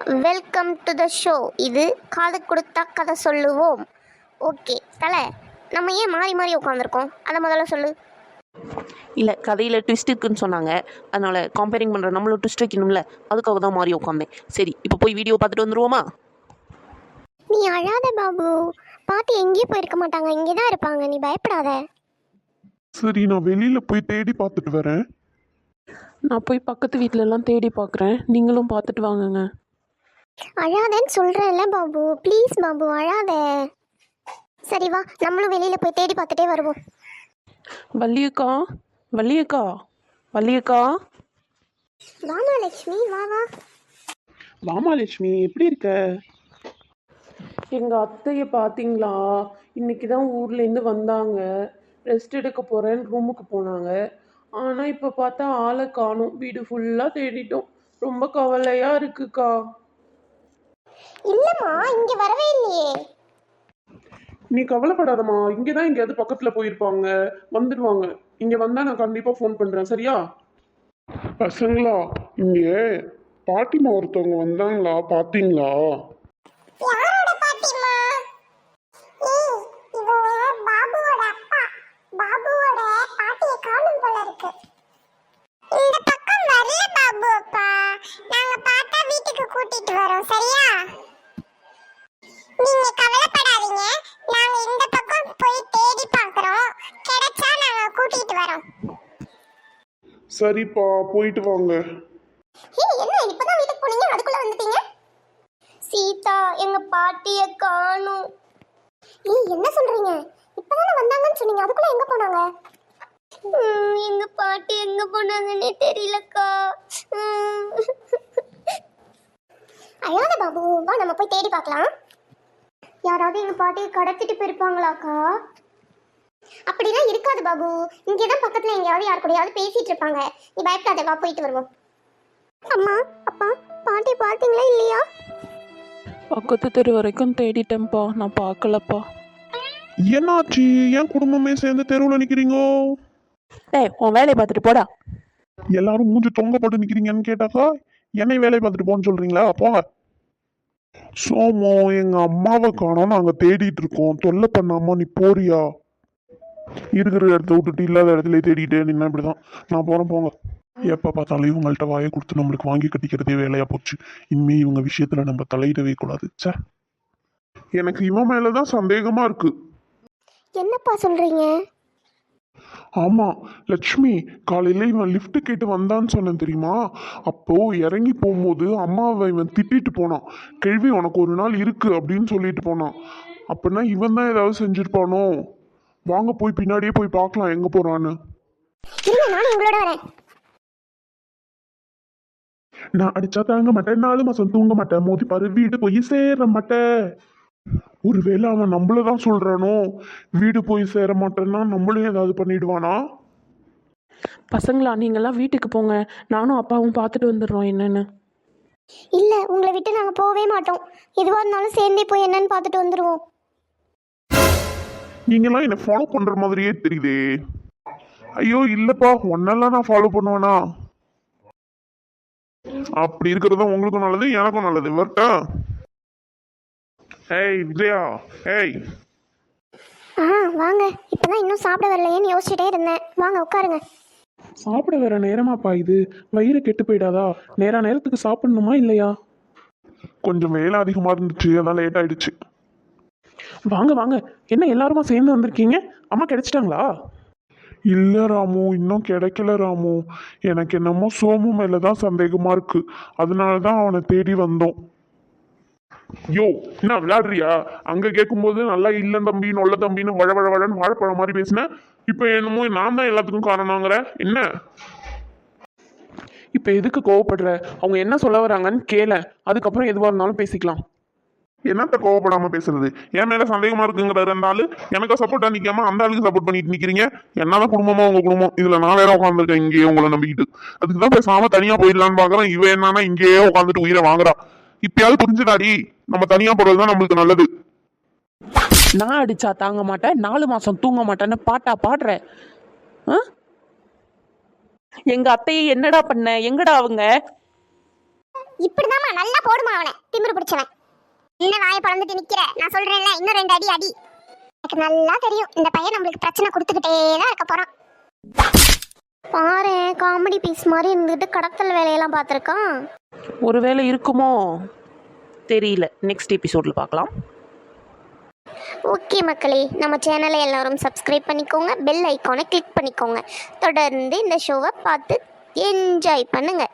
Welcome to the show. இது காது கொடுத்தா கதை சொல்லுவோம். ஓகே தலை, நம்ம ஏன் மாறி மாறி உட்காந்துருக்கோம் அதை முதல்ல சொல்லு. இல்லை, கதையில் ட்விஸ்ட் இருக்குன்னு சொன்னாங்க, அதனால் கம்பேரிங் பண்ணுற நம்மளும் ட்விஸ்ட் வைக்கணும்ல, அதுக்காக தான் மாறி உட்காந்தேன். சரி, இப்போ போய் வீடியோ பார்த்துட்டு வந்துருவோமா? நீ அழாத பாபு, பாட்டி எங்கேயும் போயிருக்க மாட்டாங்க, இங்கே தான் இருப்பாங்க, நீ பயப்படாத. சரி, நான் வெளியில போய் தேடி பார்த்துட்டு வரேன். நான் போய் பக்கத்து வீட்டிலலாம் தேடி பார்க்குறேன், நீங்களும் பார்த்துட்டு வாங்கங்க. அழாதேன்னு சொல்கிறேன்ல பாபு, ப்ளீஸ் பாபு அழாத. சரி வா, நம்மளும் வெளியில் போய் தேடி பார்த்துட்டே வருவோம். வள்ளியக்கா, வள்ளியக்கா, வள்ளியக்கா. வாமா லக்ஷ்மி, வா வா. வாமாலட்சுமி, எப்படி இருக்க? எங்கள் அத்தையை பார்த்தீங்களா? இன்னைக்கு தான் ஊர்லேருந்து வந்தாங்க. ரெஸ்ட் எடுக்க போகிறேன்னு ரூமுக்கு போனாங்க. ஆனால் இப்போ பார்த்தா ஆளை காணும். வீடு ஃபுல்லாக தேடிட்டோம். ரொம்ப கவலையாக இருக்குக்கா. இல்லைம்மா, இங்கே வரவே இல்லையே. நீ கவலைப்படாதம்மா, இங்கே தான் எங்கேயாவது பக்கத்தில் போயிருப்பாங்க, வந்துடுவாங்க. இங்கே வந்தால் நான் கண்டிப்பாக ஃபோன் பண்ணுறேன், சரியா? பசங்களா, இங்கே பாட்டிமா ஒருத்தவங்க வந்தாங்களா, பார்த்தீங்களா? யாரோட பாட்டிமா? ஏய், இவங்க பாபுவோட அப்பா. பாபுவோட பாட்டியை காணும் போல இருக்கு. இந்த பக்கம் வரல பாபு அப்பா. நாங்க பார்த்தா வீட்டுக்கு கூட்டிட்டு வரோம், சரியா? நீங்க கவலைப்படாதீங்க, நாங்க இந்த பக்கம் போய் தேடி பார்க்கறோம். கிடைச்சா நாங்க கூட்டிட்டு வரோம். சரிப்பா, போயிட்டு வாங்க. ஏய், என்ன இப்பதான் வீட்டுக்கு போனீங்க, அதுக்குள்ள வந்துட்டீங்க? சீதா, எங்க பாட்டிய காணோம். ஏய், என்ன சொல்றீங்க? இப்பதானே வந்தாங்கன்னு சொன்னீங்க, அதுக்குள்ள எங்க போனாங்க? எங்க பாட்டி எங்க போனாங்கன்னே தெரியலக்கா. அழாத பாபு, வா நம்ம போய் தேடி பார்க்கலாம். யாராவது எங்க பாட்டியை கடத்திட்டு போயிருப்பாங்களாக்கா? அப்படிலாம் இருக்காது பாபு, இங்கேதான் பக்கத்துல எங்கேயாவது யார் கூடயாவது பேசிட்டு இருப்பாங்க. நீ பயப்படாத, வா போயிட்டு வருவோம். அம்மா, அப்பா, பாட்டி பார்த்தீங்களா இல்லையா? பக்கத்து தெரு வரைக்கும் தேடிட்டேன்ப்பா, நான் பார்க்கலப்பா. என்னாச்சு? ஏன் குடும்பமே சேர்ந்து தெருவில் நிற்கிறீங்க? டேய், உன் வேலையை பார்த்துட்டு போடா. எல்லாரும் மூஞ்சி தொங்க போட்டு நிற்கிறீங்கன்னு கேட்டாக்கா என்னை வேலையை பார்த்துட்டு போன்னு சொல்றீங்களா? போங்க. சோமோ, எங்க அம்மாவை காணோம், நாங்க தேடிட்டு இருக்கோம், தொல்லை பண்ணாம நீ போறியா? இருக்கிற இடத்த விட்டுட்டு இல்லாத இடத்துல தேடிட்டே நின்னா இப்படிதான். நான் போறேன், போங்க. எப்ப பார்த்தாலும் இவங்கள்ட்ட வாயை கொடுத்து நம்மளுக்கு வாங்கி கட்டிக்கிறதே வேலையா போச்சு. இனிமே இவங்க விஷயத்துல நம்ம தலையிடவே கூடாது. சே, எனக்கு இவன் மேலதான் சந்தேகமா இருக்கு. என்னப்பா சொல்றீங்க? ஆமா லட்சுமி, காலையில இவன் லிஃப்ட் கேட்டு வந்தான்னு சொன்னேன் தெரியுமா? அப்போ இறங்கி போகும்போது அம்மாவை இவன் திட்டிட்டு போனான். கேள்வி உனக்கு ஒரு நாள் இருக்கு அப்படின்னு சொல்லிட்டு போனான். அப்படின்னா இவன் தான் ஏதாவது செஞ்சிருப்பானோ? வாங்க போய் பின்னாடியே போய் பார்க்கலாம் எங்க போறான்னு. இல்ல, நானும் உங்களோட வரேன். நான் அடிச்சா தாங்க மாட்டேன், 4 மாசம் தூங்க மாட்டேன், மோதி பாரு வீடு போய் சேர மாட்டேன். ஒருவேளை அவன் நம்மளதான் சொல்றானோ? வீடு போய் சேர மாட்டேன்னா நம்மளும் ஏதாவது பண்ணிடுவானா? பசங்களா, நீங்களாம் வீட்டுக்கு போங்க, நானும் அப்பாவும் பார்த்துட்டு வந்துடுறோம் என்னன்னு. இல்ல, உங்களை விட்டு நாங்க போகவே மாட்டோம். எதுவா இருந்தாலும் சேர்ந்தே போய் என்னன்னு பார்த்துட்டு வந்துருவோம். நீங்களாம் என்ன ஃபாலோ பண்ற மாதிரியே தெரியுதே. ஐயோ இல்லப்பா, ஒன்னெல்லாம் நான் ஃபாலோ பண்ணுவேனா? அப்படி இருக்கிறது உங்களுக்கும் நல்லது, எனக்கும் நல்லது. வரட்டா? ஏய் விஜயா, ஏய். வாங்க. இப்பதான் இன்னும் சாப்பிட வரலையேன்னு யோசிச்சுட்டே இருந்தேன். வாங்க உட்காருங்க. சாப்பிட வேற நேரமாப்பா இது? வயிறு கெட்டு போயிடாதா? நேரத்துக்கு சாப்பிடணுமா இல்லையா? கொஞ்சம் வேலை அதிகமா இருந்துச்சு, அதான் லேட் ஆயிடுச்சு. வாங்க வாங்க, என்ன எல்லாருமா சேர்ந்து வந்திருக்கீங்க? அம்மா கிடைச்சிட்டாங்களா? இல்ல ராமு, இன்னும் கிடைக்கல ராமு. எனக்கு என்னமோ சோமு மேலதான் சந்தேகமா இருக்கு, அதனாலதான் அவனை தேடி வந்தோம். யோ, என்ன விளையாடுறியா? அங்க கேட்கும்போது நல்லா இல்ல தம்பி, நொல்ல தம்பின்னு வழன்னு வாழைப்பழம் மாதிரி பேசினேன். இப்ப என்னமோ நான் தான் எல்லாத்துக்கும் காரணங்கிற என்ன? இப்போ எதுக்கு கோவப்படுற? அவங்க என்ன சொல்ல வராங்கன்னு கேள, அதுக்கப்புறம் எதுவாக இருந்தாலும் பேசிக்கலாம். என்னத்த கோவப்படாம பேசுறது? என் மேல சந்தேகமா இருக்குங்கிறாரு அந்த ஆளு. எனக்கு சப்போர்ட்டா நிக்காம அந்த ஆளுக்கு சப்போர்ட் பண்ணிட்டு நிக்கிறீங்க. என்னதான் குடும்பமா உங்க குடும்பம், இதுல நான் வேற உட்காந்துருக்கேன் இங்கேயே உங்களை நம்பிக்கிட்டு. அதுக்குதான் பேசாம தனியா போயிடலான்னு பாக்குறேன். இவ என்னன்னா இங்கேயே உட்காந்துட்டு உயிரை வாங்குறா. இப்பயாவது புரிஞ்சுதாடி, நம்ம தனியா போறதுதான் நம்மளுக்கு நல்லது. நான் அடிச்சா தாங்க மாட்டேன், 4 மாசம் தூங்க மாட்டேன்னு பாட்டா பாடுற. எங்க அத்தையை என்னடா பண்ண? எங்கடா அவங்க? இப்படிதாம்மா நல்லா போடுமா அவனை திமிரு பிடிச்சவன். என்ன வாயை பறந்துட்டு நிக்கிற? நான் சொல்றேன்ல, இன்னும் 2 அடி அடி. எனக்கு நல்லா தெரியும் இந்த பையன் நம்மளுக்கு பிரச்சனை கொடுத்துக்கிட்டே தான் இருக்க போறான். பாரு, காமெடி பீஸ் மாதிரி இருந்துட்டு கடத்தல் வேலையெல்லாம் பார்த்துருக்கான். ஒருவேளை இருக்குமோ தெரியல. நெக்ஸ்ட் எபிசோடில் பார்க்கலாம். ஓகே மக்களே, நம்ம சேனலை எல்லாரும் சப்ஸ்கிரைப் பண்ணிக்கோங்க, பெல் ஐக்கானை கிளிக் பண்ணிக்கோங்க. தொடர்ந்து இந்த ஷோவை பார்த்து என்ஜாய் பண்ணுங்கள்.